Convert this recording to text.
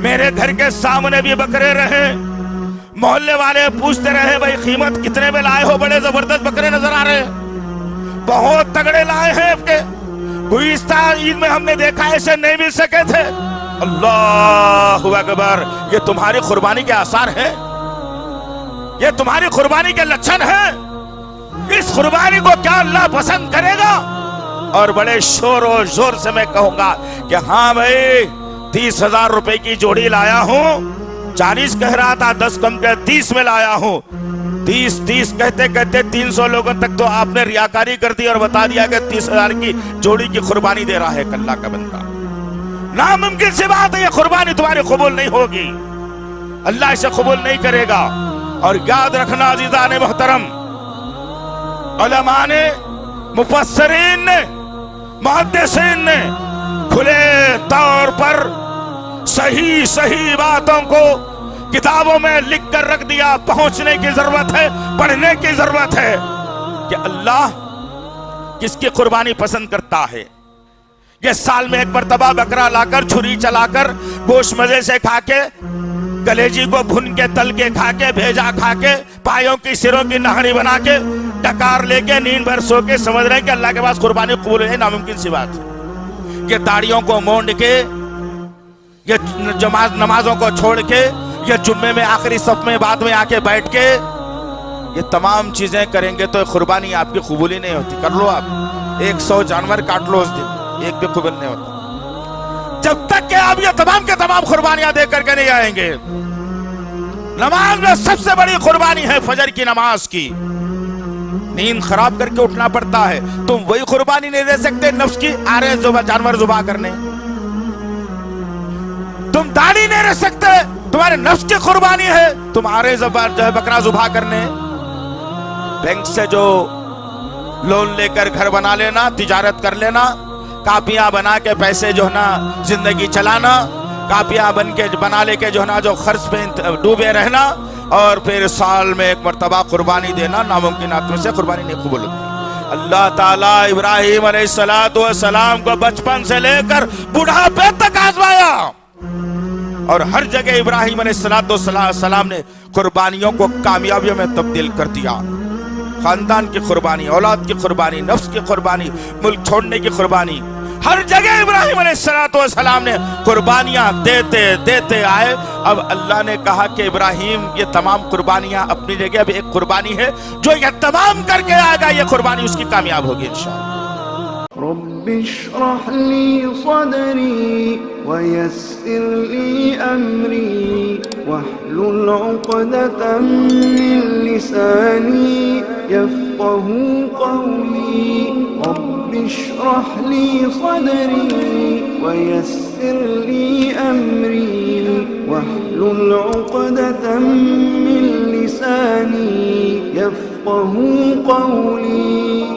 میرے گھر کے سامنے بھی بکرے رہے، محلے والے پوچھتے رہے بھائی قیمت کتنے میں لائے ہو؟ بڑے زبردست بکرے نظر آ رہے، بہت تگڑے لائے ہیں آپ کے، گزشتہ عید میں ہم نے دیکھا ایسے نہیں مل سکے تھے۔ اللہ اکبر، یہ تمہاری قربانی کے آثار ہیں، یہ تمہاری قربانی کے لچھن ہیں، اس قربانی کو کیا اللہ پسند کرے گا؟ اور بڑے شور و زور سے میں کہوں گا کہ ہاں بھائی 30,000 روپے کی جوڑی لایا ہوں، 40 کہہ رہا تھا، 10 کم کے 30 میں لایا ہوں۔ 30 کہتے کہتے 300 لوگوں تک تو آپ نے ریاکاری کر دی اور بتا دیا کہ 30,000 کی جوڑی کی قربانی دے رہا ہے اللہ کا بندہ۔ ناممکن سی بات ہے، یہ قربانی تمہاری قبول نہیں ہوگی، اللہ اسے قبول نہیں کرے گا۔ اور یاد رکھنا عزیزان محترم، علماء نے، مفسرین نے، محدثین نے کھلے طور پر صحیح باتوں کو کتابوں میں لکھ کر رکھ دیا۔ پہنچنے کی ضرورت ہے، پڑھنے کی ضرورت ہے کہ اللہ کس کی قربانی پسند کرتا ہے۔ یہ سال میں ایک مرتبہ بکرا لا کر، چھری چلا کر، گوشت مزے سے کھا کے، کلیجی کو بھن کے تل کے کھا کے، بھیجا کھا کے، پایوں کی سروں کی نہاری بنا کے، ڈکار لے کے، نیند بھر سو کے سمجھ رہے ہیں کہ اللہ کے پاس قربانی قبول ہے، ناممکن سی بات ہے۔ یہ داڑیوں کو مونڈ کے، یہ نمازوں کو چھوڑ کے، یہ جمعے میں آخری صف میں بعد میں آ کے بیٹھ کے، یہ تمام چیزیں کریں گے تو قربانی آپ کی قبولی نہیں ہوتی۔ کر لو آپ 100 جانور کاٹ لو اس دن، ایک بھی قبول نہیں ہوتا جب تک کہ آپ یہ تمام کے تمام قربانیاں دے کر کے نہیں آئیں گے۔ نماز میں سب سے بڑی قربانی ہے فجر کی نماز کی، نیند خراب کر کے اٹھنا پڑتا ہے، تم وہی قربانی نہیں دے سکتے نفس کی آرے جانور ذبح کرنے، تم داڑھی نہیں رہ سکتے، تمہارے نفس کی قربانی ہے، تم آرے بکرا ذبح کرنے۔ بینک سے جو لون لے کر گھر بنا لینا، تجارت کر لینا، کاپیاں بنا کے پیسے جو ہے نا زندگی چلانا، کاپیاں بنا لے کے جو ہے نا جو خرچ پہ ڈوبے رہنا، اور پھر سال میں ایک مرتبہ قربانی دینا، ناممکنات میں سے قربانی نہیں قبول ہوتی۔ اللہ تعالیٰ ابراہیم علیہ السلام کو بچپن سے لے کر بڑھاپے تک آزمایا، اور ہر جگہ ابراہیم علیہ السلام نے قربانیوں کو کامیابیوں میں تبدیل کر دیا۔ خاندان کی قربانی، اولاد کی قربانی، نفس کی قربانی، ملک چھوڑنے کی قربانی، ہر جگہ ابراہیم علیہ السلام نے قربانیاں دیتے آئے۔ اب اللہ نے کہا کہ ابراہیم یہ تمام قربانیاں اپنی جگہ، اب ایک قربانی ہے جو یہ تمام کر کے آئے گا، یہ قربانی اس کی کامیاب ہوگی انشاءاللہ۔ رب اشرح لي صدري ويسر لي أمري واحلل عقدة من لساني يفقه قولي رب اشرح لي صدري ويسر لي أمري واحلل عقدة من لساني يفقه قولي